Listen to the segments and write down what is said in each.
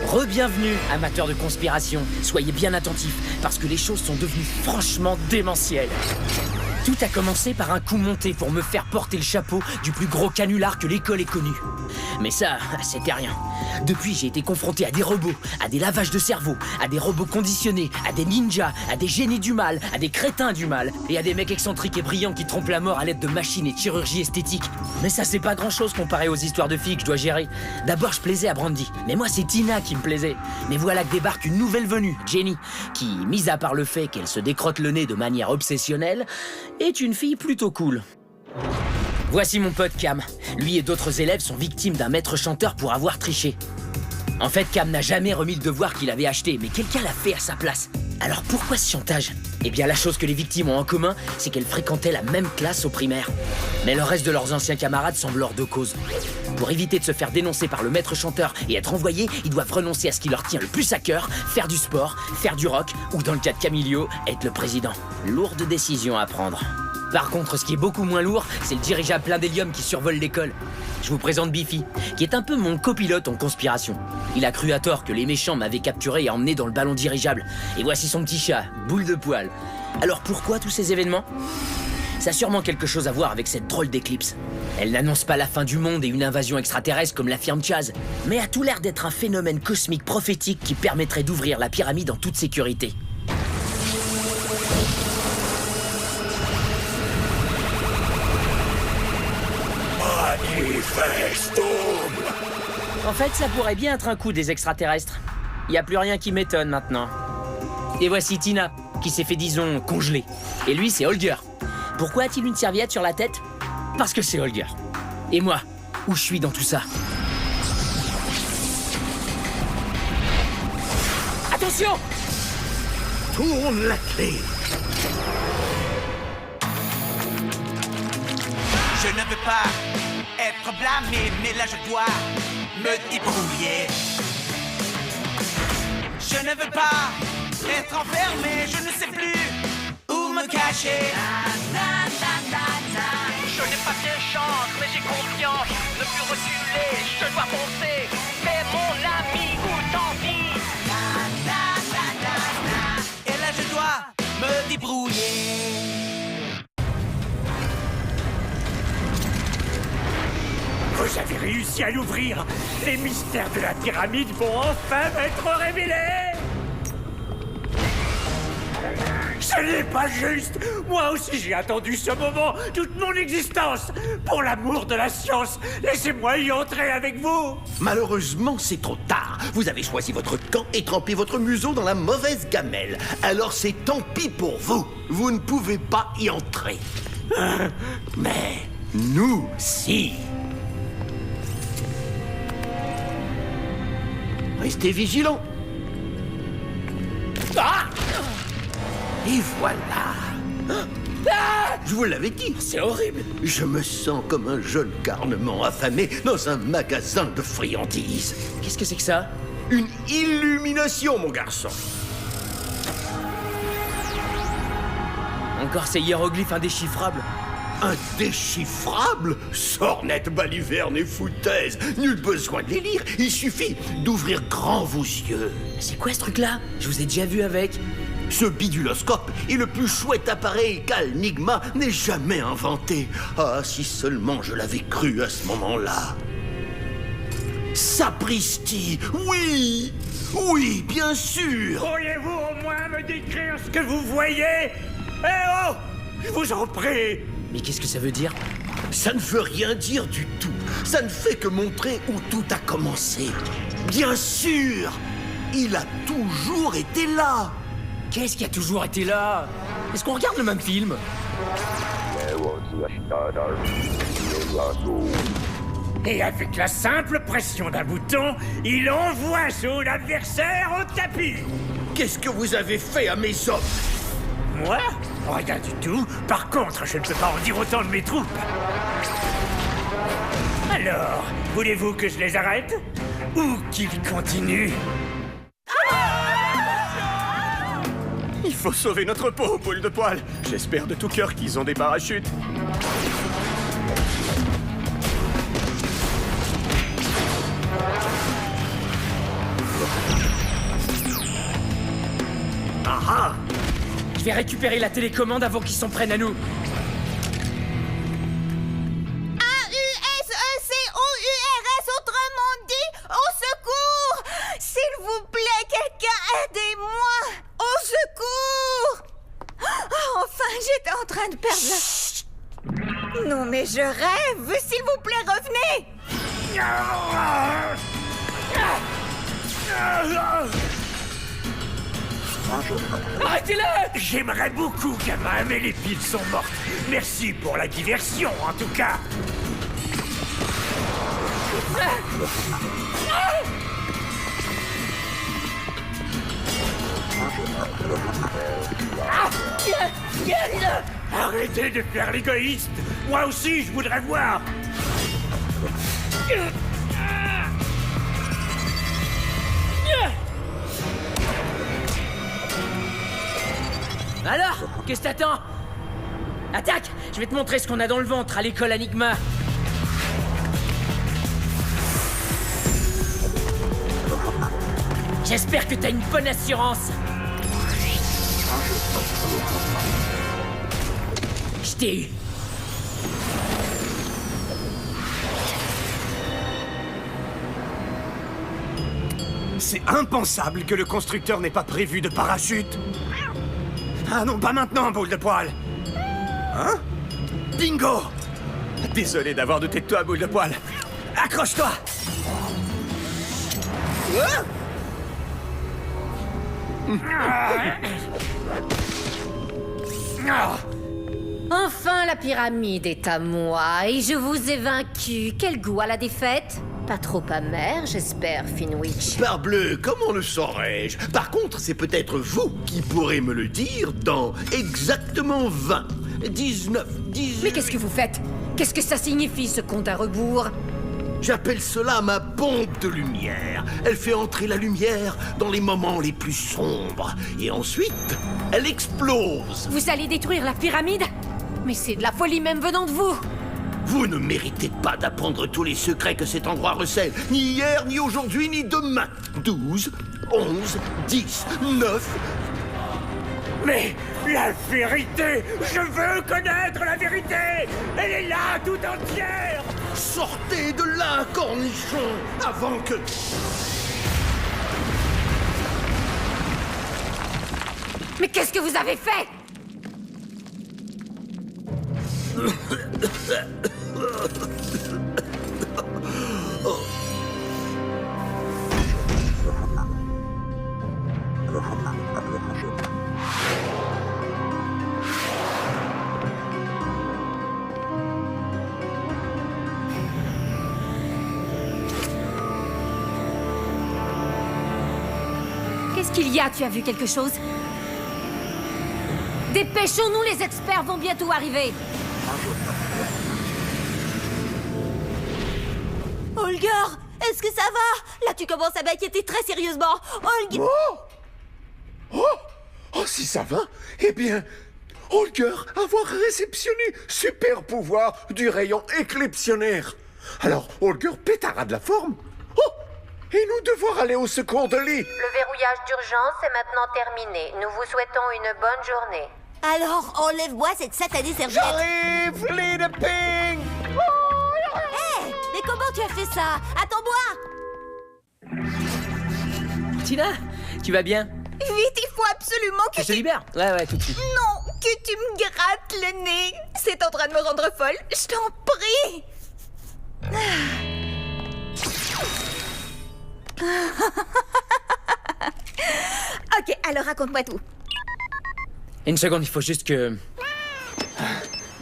Re-bienvenue, amateurs de conspiration. Soyez bien attentifs, parce que les choses sont devenues franchement démentielles. Tout a commencé par un coup monté pour me faire porter le chapeau du plus gros canular que l'école ait connu. Mais ça, c'était rien. Depuis, j'ai été confronté à des robots, à des lavages de cerveau, à des robots conditionnés, à des ninjas, à des génies du mal, à des crétins du mal, et à des mecs excentriques et brillants qui trompent la mort à l'aide de machines et de chirurgie esthétique. Mais ça, c'est pas grand-chose comparé aux histoires de filles que je dois gérer. D'abord, je plaisais à Brandy, mais moi, c'est Tina qui me plaisait. Mais voilà que débarque une nouvelle venue, Jenny, qui, mis à part le fait qu'elle se décrotte le nez de manière obsessionnelle, est une fille plutôt cool. Voici mon pote Cam. Lui et d'autres élèves sont victimes d'un maître chanteur pour avoir triché. En fait, Cam n'a jamais remis le devoir qu'il avait acheté, mais quelqu'un l'a fait à sa place. Alors pourquoi ce chantage? Eh bien, la chose que les victimes ont en commun, c'est qu'elles fréquentaient la même classe au primaire. Mais le reste de leurs anciens camarades semble hors de cause. Pour éviter de se faire dénoncer par le maître chanteur et être envoyés, ils doivent renoncer à ce qui leur tient le plus à cœur, faire du sport, faire du rock, ou dans le cas de Camilio, être le président. Lourde décision à prendre. Par contre, ce qui est beaucoup moins lourd, c'est le dirigeable plein d'hélium qui survole l'école. Je vous présente Biffy, qui est un peu mon copilote en conspiration. Il a cru à tort que les méchants m'avaient capturé et emmené dans le ballon dirigeable. Et voici son petit chat, Boule de Poil. Alors pourquoi tous ces événements? Ça a sûrement quelque chose à voir avec cette drôle d'éclipse. Elle n'annonce pas la fin du monde et une invasion extraterrestre comme l'affirme Chaz, mais a tout l'air d'être un phénomène cosmique prophétique qui permettrait d'ouvrir la pyramide en toute sécurité. En fait, ça pourrait bien être un coup des extraterrestres. Y a plus rien qui m'étonne maintenant. Et voici Tina, qui s'est fait, disons, congeler. Et lui, c'est Holger. Pourquoi a-t-il une serviette sur la tête? Parce que c'est Holger. Et moi, où je suis dans tout ça? Attention! Tourne la clé. Je ne veux pas être blâmé, mais là je dois me débrouiller. Je ne veux pas être enfermé, je ne sais plus où me cacher. Je n'ai pas bien chance, mais j'ai confiance. Ne plus reculer, je dois foncer. Mais mon ami, où t'en vis? Et là je dois me débrouiller. Vous avez réussi à l'ouvrir. Les mystères de la pyramide vont enfin m'être révélés. Ce n'est pas juste. Moi aussi j'ai attendu ce moment toute mon existence. Pour l'amour de la science, laissez-moi y entrer avec vous. Malheureusement, c'est trop tard. Vous avez choisi votre camp et trempé votre museau dans la mauvaise gamelle. Alors c'est tant pis pour vous. Vous ne pouvez pas y entrer. Mais nous, si. Restez vigilants. Ah! Et voilà. Je vous l'avais dit. C'est horrible. Je me sens comme un jeune carnement affamé dans un magasin de friandises. Qu'est-ce que c'est que ça? Une illumination, mon garçon. Encore ces hiéroglyphes indéchiffrables. Indéchiffrable? Sornette, baliverne et foutaise. Nul besoin de les lire. Il suffit d'ouvrir grand vos yeux. C'est quoi ce truc-là? Je vous ai déjà vu avec. Ce biduloscope est le plus chouette appareil qu'Alnigma n'ait jamais inventé. Ah, si seulement je l'avais cru à ce moment-là. Sapristi, oui! Oui, bien sûr! Pourriez-vous au moins me décrire ce que vous voyez? Eh oh! Je vous en prie! Mais qu'est-ce que ça veut dire? Ça ne veut rien dire du tout. Ça ne fait que montrer où tout a commencé. Bien sûr! Il a toujours été là! Qu'est-ce qui a toujours été là? Est-ce qu'on regarde le même film? Et avec la simple pression d'un bouton, il envoie son adversaire au tapis. Qu'est-ce que vous avez fait à mes hommes? Moi? Rien du tout. Par contre, je ne peux pas en dire autant de mes troupes. Alors, voulez-vous que je les arrête? Ou qu'ils continuent? Il faut sauver notre peau, Boule de Poil. J'espère de tout cœur qu'ils ont des parachutes. Ah, Je vais récupérer la télécommande avant qu'ils s'en prennent à nous. A-U-S-E-C-O-U-R-S, autrement dit, au secours! S'il vous plaît, quelqu'un, aidez-moi! Au secours! Oh, enfin, j'étais en train de perdre la... Non, mais je rêve! S'il vous plaît, revenez! Arrêtez-le! j'aimerais beaucoup, gamin, mais les piles sont mortes. Merci pour la diversion, en tout cas. Arrêtez de faire l'égoïste. Moi aussi, je voudrais voir. Alors, qu'est-ce que t'attends? Attaque! Je vais te montrer ce qu'on a dans le ventre à l'école Enigma. J'espère que t'as une bonne assurance. Je t'ai eu. C'est impensable que le constructeur n'ait pas prévu de parachute. Ah non, pas maintenant, boule de poil. Hein? Bingo! Désolé d'avoir douté de toi, boule de poil. Accroche-toi! Enfin, la pyramide est à moi et je vous ai vaincu. Quel goût à la défaite? Pas trop amer, j'espère, Finwich. Parbleu, comment le saurais-je? Par contre, c'est peut-être vous qui pourrez me le dire dans exactement 20, 19, 18... Mais qu'est-ce que vous faites? Qu'est-ce que ça signifie, ce compte à rebours? J'appelle cela ma bombe de lumière. Elle fait entrer la lumière dans les moments les plus sombres. Et ensuite, elle explose. Vous allez détruire la pyramide? Mais c'est de la folie même venant de vous! Vous ne méritez pas d'apprendre tous les secrets que cet endroit recèle. Ni hier, ni aujourd'hui, ni demain. 12, 11, 10, 9... Mais la vérité, je veux connaître la vérité. Elle est là, tout entière. Sortez de là, cornichon, avant que... Mais qu'est-ce que vous avez fait? Qu'est-ce qu'il y a? Tu as vu quelque chose? Dépêchons-nous, les experts vont bientôt arriver. Holger, est-ce que ça va? Là, tu commences à m'inquiéter très sérieusement. Holger... Oh, si ça va, eh bien, Holger avoir réceptionné super pouvoir du rayon éclipsionnaire. Alors, Holger pétarade la forme. Oh, et nous devons aller au secours de Lee. Le verrouillage d'urgence est maintenant terminé. Nous vous souhaitons une bonne journée. Alors, enlève-moi cette satanée serviette. J'arrive, Lee de Ping. Hé, mais comment tu as fait ça? Attends-moi. Tina, tu vas bien? Vite, il faut absolument que Je te libère? Ouais, tout de suite. Non, que tu me grattes le nez. C'est en train de me rendre folle. Je t'en prie. Ok, alors raconte-moi tout. Une seconde, il faut juste que...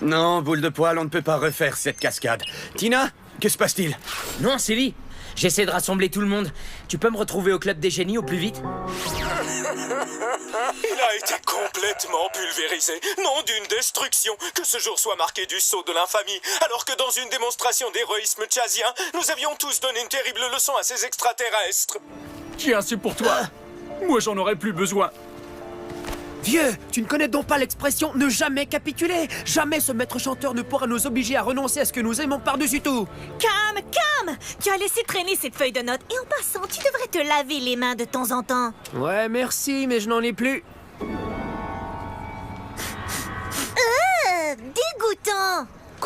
Non, boule de poil, on ne peut pas refaire cette cascade. Tina, que se passe-t-il? Non, c'est Lee. J'essaie de rassembler tout le monde. Tu peux me retrouver au club des génies au plus vite? Il a été complètement pulvérisé. Non d'une destruction. Que ce jour soit marqué du sceau de l'infamie. Alors que dans une démonstration d'héroïsme tchazien, nous avions tous donné une terrible leçon à ces extraterrestres. Tiens, c'est pour toi. Moi, j'en aurais plus besoin. Vieux, tu ne connais donc pas l'expression « ne jamais capituler ». Jamais ce maître chanteur ne pourra nous obliger à renoncer à ce que nous aimons par-dessus tout. Calme, calme. Tu as laissé traîner cette feuille de notes. Et en passant, tu devrais te laver les mains de temps en temps. Ouais, merci, mais je n'en ai plus.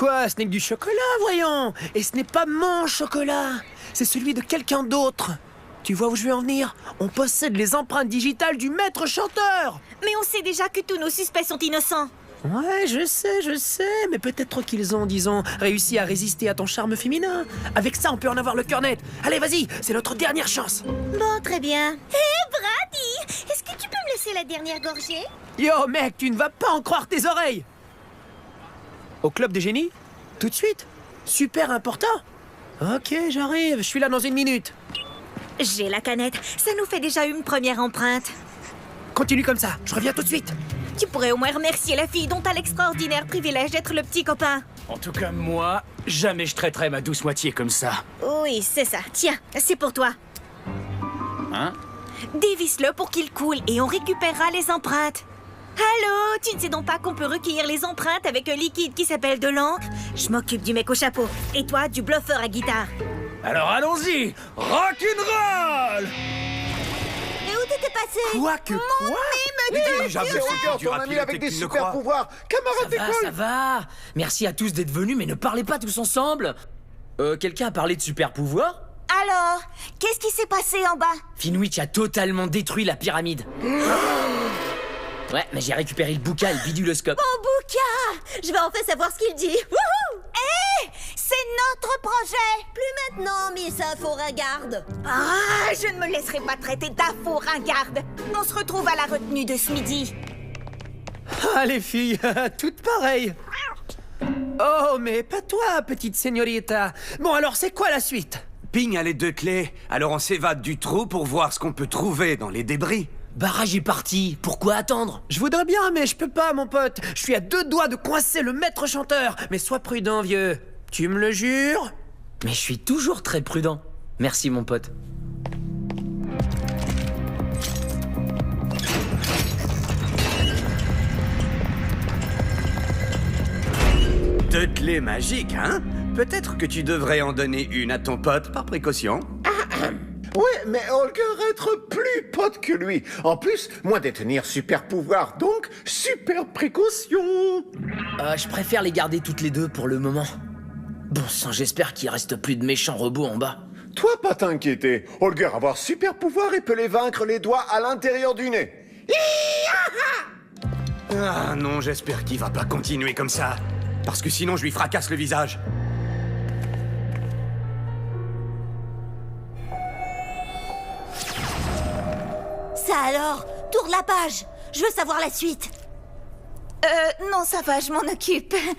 Quoi? Ce n'est que du chocolat, voyons. Et ce n'est pas mon chocolat. C'est celui de quelqu'un d'autre. Tu vois où je veux en venir? On possède les empreintes digitales du maître chanteur. Mais on sait déjà que tous nos suspects sont innocents. Ouais, je sais, mais peut-être qu'ils ont, disons, réussi à résister à ton charme féminin. Avec ça, on peut en avoir le cœur net. Allez, vas-y, c'est notre dernière chance. Bon, très bien. Hé, Brady, est-ce que tu peux me laisser la dernière gorgée? Yo, mec, tu ne vas pas en croire tes oreilles. Au club des génies? Tout de suite? Super important. Ok, j'arrive, je suis là dans 1 minute. J'ai la canette, ça nous fait déjà une première empreinte. Continue comme ça, je reviens tout de suite. Tu pourrais au moins remercier la fille dont t'as l'extraordinaire privilège d'être le petit copain. En tout cas, moi, jamais je traiterai ma douce moitié comme ça. Oui, c'est ça. Tiens, c'est pour toi. Hein? Dévisse-le pour qu'il coule et on récupérera les empreintes. Allô, tu ne sais donc pas qu'on peut recueillir les empreintes avec un liquide qui s'appelle de l'encre? Je m'occupe du mec au chapeau. Et toi, du bluffeur à guitare. Alors allons-y, rock'n'roll! Et où t'étais passé? Quoi que quoi? J'avoue, C'est Holger, du ton rapide ami avec des que tu ne super crois. pouvoirs. Camarade d'école. Ça va. Merci à tous d'être venus, mais ne parlez pas tous ensemble. Quelqu'un a parlé de super pouvoir? Alors, qu'est-ce qui s'est passé en bas? Finwich a totalement détruit la pyramide. Ouais, mais j'ai récupéré le bouquin et le biduloscope. Mon bouquin! Je vais enfin savoir ce qu'il dit. Wouhou! Hé! C'est notre projet! Plus maintenant, Miss Info Ringarde. Ah, je ne me laisserai pas traiter d'info ringarde. On se retrouve à la retenue de ce midi. Ah, les filles, toutes pareilles. Oh, mais pas toi, petite señorita. Bon, alors, c'est quoi la suite? Ping a les 2 clés, alors on s'évade du trou pour voir ce qu'on peut trouver dans les débris. Barrage est parti. Pourquoi attendre? Je voudrais bien, mais je peux pas, mon pote. Je suis à 2 doigts de coincer le maître chanteur. Mais sois prudent, vieux. Tu me le jures? Mais je suis toujours très prudent. Merci, mon pote. Deux clés magiques, hein? Peut-être que tu devrais en donner une à ton pote par précaution. Ouais, mais Holger être plus pote que lui. En plus, moi détenir super pouvoir, donc super précaution. Je préfère les garder toutes les deux pour le moment. Bon sang, j'espère qu'il reste plus de méchants robots en bas. Toi, pas t'inquiéter. Holger avoir super pouvoir et peut les vaincre les doigts à l'intérieur du nez. Ah non, j'espère qu'il va pas continuer comme ça. Parce que sinon, je lui fracasse le visage. Ça alors? Tourne la page. Je veux savoir la suite. Non, ça va, je m'en occupe. Hé!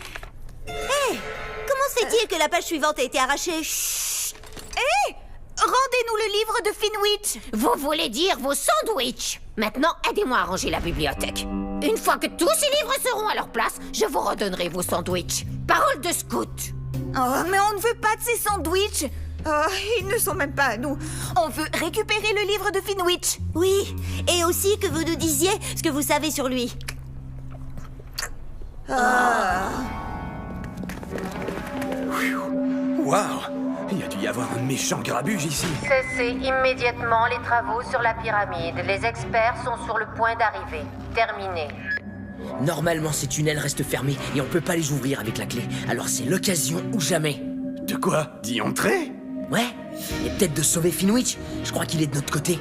Comment se fait-il que la page suivante a été arrachée? Chut! Hé! Rendez-nous le livre de Finwich. Vous voulez dire vos sandwichs? Maintenant, aidez-moi à ranger la bibliothèque. Une fois que tous ces livres seront à leur place, je vous redonnerai vos sandwichs. Parole de scout. Oh, mais on ne veut pas de ces sandwichs. Oh, ils ne sont même pas à nous. On veut récupérer le livre de Finwich. Oui, et aussi que vous nous disiez ce que vous savez sur lui. Waouh! Il y a dû y avoir un méchant grabuge ici. Cessez immédiatement les travaux sur la pyramide. Les experts sont sur le point d'arriver. Terminé. Normalement, ces tunnels restent fermés et on peut pas les ouvrir avec la clé. Alors c'est l'occasion ou jamais. De quoi? D'y entrer? Ouais, et peut-être de sauver Finwich. Je crois qu'il est de notre côté.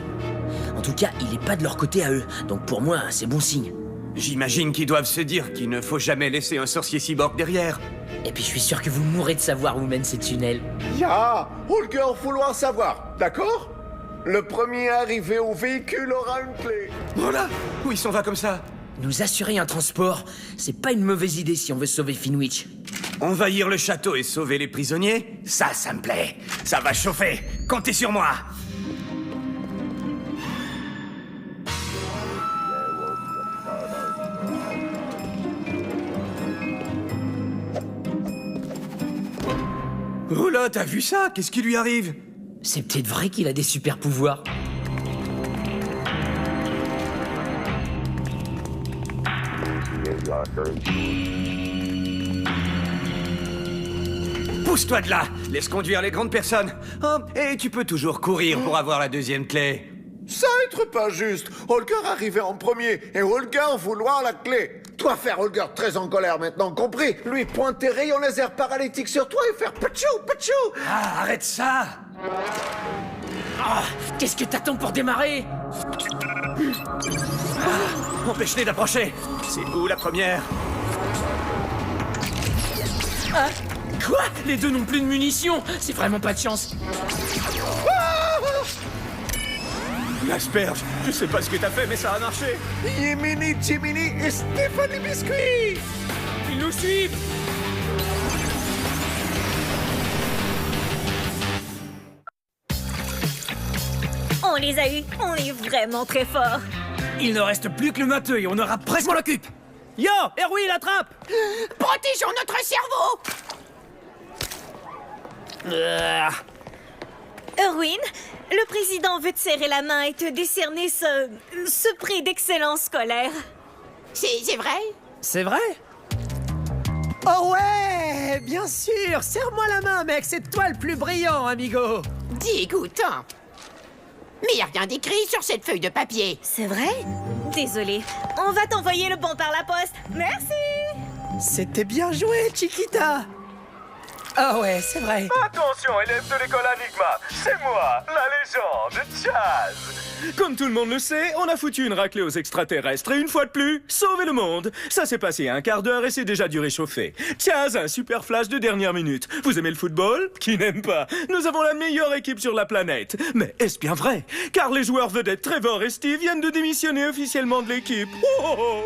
En tout cas, il est pas de leur côté à eux. Donc pour moi, c'est bon signe. J'imagine qu'ils doivent se dire qu'il ne faut jamais laisser un sorcier cyborg derrière. Et puis je suis sûr que vous mourrez de savoir où mènent ces tunnels. Ya, Holger vouloir savoir, d'accord? Le premier arrivé au véhicule aura une clé. Voilà! Où ils s'en va comme ça? Nous assurer un transport, c'est pas une mauvaise idée si on veut sauver Finwich. Envahir le château et sauver les prisonniers? Ça me plaît. Ça va chauffer. Comptez sur moi. Oh là, t'as vu ça? Qu'est-ce qui lui arrive? C'est peut-être vrai qu'il a des super pouvoirs. Pousse-toi de là. Laisse conduire les grandes personnes. Oh, et tu peux toujours courir pour avoir la deuxième clé. Ça être pas juste. Holger arrivé en premier et Holger vouloir la clé. Toi faire Holger très en colère maintenant, compris? Lui pointer tes rayons laser paralytiques sur toi et faire pachou, pachou! Ah, arrête ça! Ah, qu'est-ce que t'attends pour démarrer? Empêche-les d'approcher! C'est où la première? Ah, quoi? Les deux n'ont plus de munitions. C'est vraiment pas de chance. L'asperge, je sais pas ce que t'as fait, mais ça a marché! Yemini, Jiminy et Stéphanie Biscuit! Ils nous suivent. On les a eus. On est vraiment très forts. Il ne reste plus que le matheux et on aura presque... Je m'en occupe. Yo, Erwin, attrape. Protégeons notre cerveau! Erwin, le président veut te serrer la main et te décerner ce prix d'excellence scolaire. C'est vrai? C'est vrai? Oh ouais, bien sûr. Serre-moi la main, mec. C'est toi le plus brillant, amigo. Dégoûtant! Mais y a rien d'écrit sur cette feuille de papier. C'est vrai? Désolé. On va t'envoyer le bon par la poste. Merci. C'était bien joué, Chiquita. Ah ouais, c'est vrai. Attention, élèves de l'école Enigma, c'est moi, la légende, Chaz. Comme tout le monde le sait, on a foutu une raclée aux extraterrestres et une fois de plus, sauvé le monde. Ça s'est passé un quart d'heure et c'est déjà du réchauffé. Tiens, un super flash de dernière minute. Vous aimez le football? Qui n'aime pas? Nous avons la meilleure équipe sur la planète. Mais est-ce bien vrai? Car les joueurs vedettes Trevor et Steve viennent de démissionner officiellement de l'équipe. Oh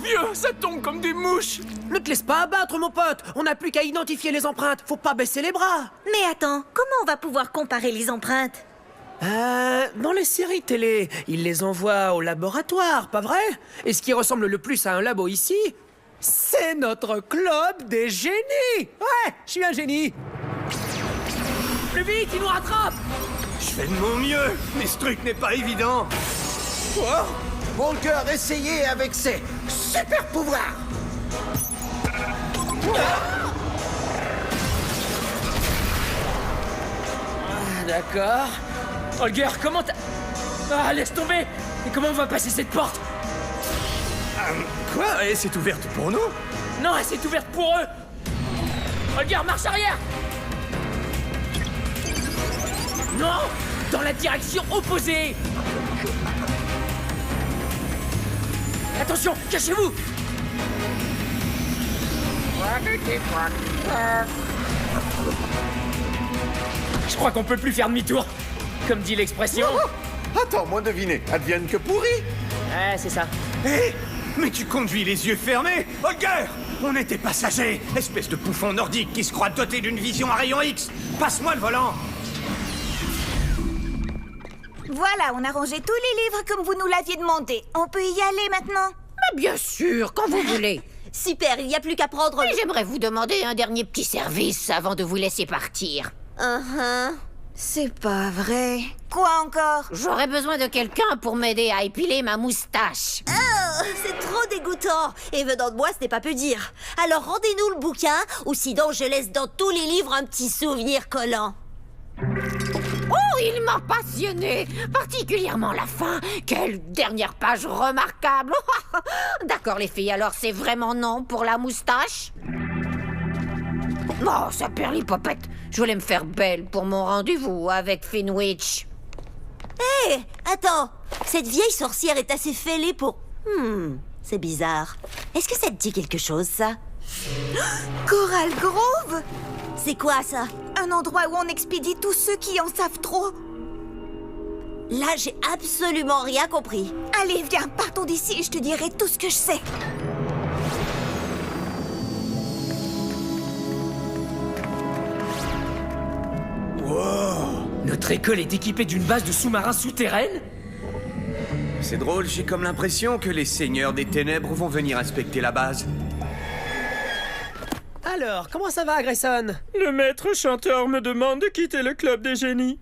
vieux, ça tombe comme des mouches. Ne te laisse pas abattre, mon pote. On n'a plus qu'à identifier les empreintes. Faut pas baisser les bras. Mais attends, comment on va pouvoir comparer les empreintes? Dans les séries télé, ils les envoient au laboratoire, pas vrai? Et ce qui ressemble le plus à un labo ici, c'est notre club des génies. Ouais, je suis un génie. Plus vite, ils nous rattrapent. Je fais de mon mieux, mais ce truc n'est pas évident. Holger, essayez avec ses super pouvoirs. D'accord. Holger, comment t'as... Ah, laisse tomber. Et comment on va passer cette porte? Quoi? Et c'est ouverte pour nous? Non, elle s'est ouverte pour eux. Holger, marche arrière. Non, dans la direction opposée. Attention, cachez-vous. Je crois qu'on peut plus faire demi-tour. Comme dit l'expression. Attends-moi deviner, advienne que pourri. Ouais, c'est ça. Hé! Mais tu conduis les yeux fermés, Holger! On était passagers, espèce de bouffon nordique qui se croit doté d'une vision à rayon X. Passe-moi le volant. Voilà, on a rangé tous les livres comme vous nous l'aviez demandé. On peut y aller maintenant? Mais bien sûr, quand vous voulez. Super, il n'y a plus qu'à prendre... Mais j'aimerais vous demander un dernier petit service avant de vous laisser partir. C'est pas vrai. Quoi encore? J'aurais besoin de quelqu'un pour m'aider à épiler ma moustache. Oh, c'est trop dégoûtant. Et venant de moi, ce n'est pas peu dire. Alors rendez-nous le bouquin, ou sinon je laisse dans tous les livres un petit souvenir collant. Oh, il m'a passionné, particulièrement la fin. Quelle dernière page remarquable. D'accord les filles, alors c'est vraiment non pour la moustache? Oh, ça perd l'hypopète. Je voulais me faire belle pour mon rendez-vous avec Finwich. Hé, attends. Cette vieille sorcière est assez fêlée pour... c'est bizarre. Est-ce que ça te dit quelque chose, ça? Coral Grove? C'est quoi, ça? Un endroit où on expédie tous ceux qui en savent trop. Là, j'ai absolument rien compris. Allez, viens, partons d'ici et je te dirai tout ce que je sais. Wow! Notre école est équipée d'une base de sous-marins souterraines? C'est drôle, j'ai comme l'impression que les seigneurs des ténèbres vont venir inspecter la base. Alors, comment ça va, Grayson? Le maître chanteur me demande de quitter le club des génies.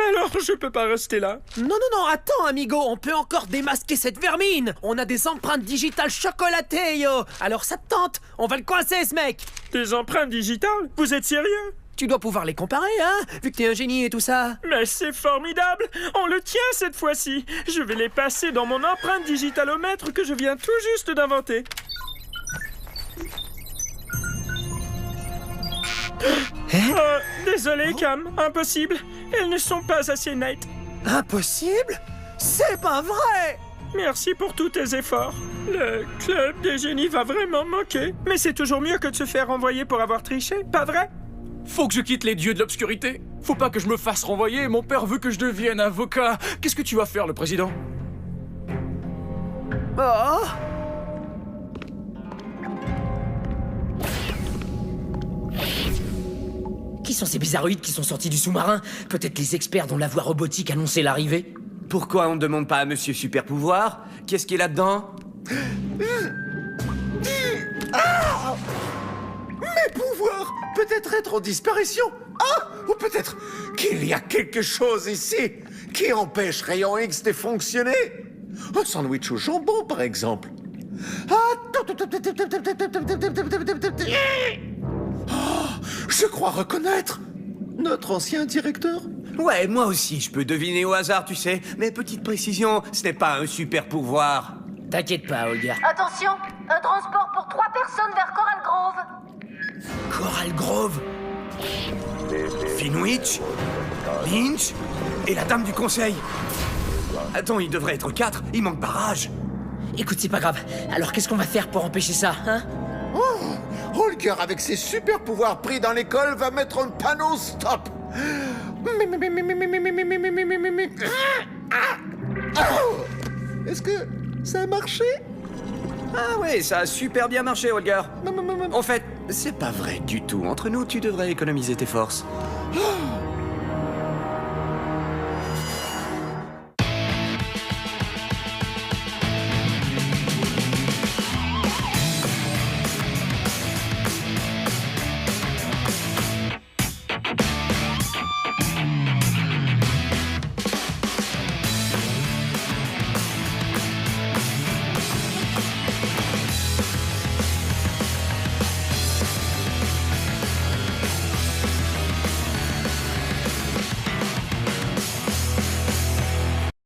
Alors, je peux pas rester là. Non, attends, amigo, on peut encore démasquer cette vermine. On a des empreintes digitales chocolatées, yo. Alors ça te tente? On va le coincer, ce mec. Des empreintes digitales? Vous êtes sérieux? Tu dois pouvoir les comparer, hein, vu que t'es un génie et tout ça. Mais c'est formidable! On le tient cette fois-ci! Je vais les passer dans mon empreinte digitalomètre que je viens tout juste d'inventer. Désolé, Cam, impossible. Elles ne sont pas assez nettes. Impossible? C'est pas vrai! Merci pour tous tes efforts. Le club des génies va vraiment manquer. Mais c'est toujours mieux que de se faire renvoyer pour avoir triché, pas vrai? Faut que je quitte les dieux de l'obscurité. Faut pas que je me fasse renvoyer. Mon père veut que je devienne avocat. Qu'est-ce que tu vas faire, le président? Oh! Qui sont ces bizarroïdes qui sont sortis du sous-marin? Peut-être les experts dont la voix robotique annonçait l'arrivée? Pourquoi on ne demande pas à Monsieur Super Pouvoir? Qu'est-ce qu'il y a là-dedans? Mes pouvoirs peut-être être en disparition. Ah! Ou peut-être qu'il y a quelque chose ici qui empêche Rayon X de fonctionner. Un sandwich au jambon, par exemple. Je crois reconnaître notre ancien directeur. Ouais, moi aussi, je peux deviner au hasard, tu sais. Mais petite précision, ce n'est pas un super pouvoir. T'inquiète pas, Olga. Attention, un transport pour 3 personnes vers Coral Grove. Coral Grove? Finwich, Lynch et la dame du conseil. Attends, il devrait être 4, il manque barrage. Écoute, c'est pas grave. Alors qu'est-ce qu'on va faire pour empêcher ça, hein? Holger, avec ses super pouvoirs pris dans l'école, va mettre un panneau stop. Est-ce que ça a marché? Ah ouais, ça a super bien marché, Holger. En fait, c'est pas vrai du tout. Entre nous, tu devrais économiser tes forces.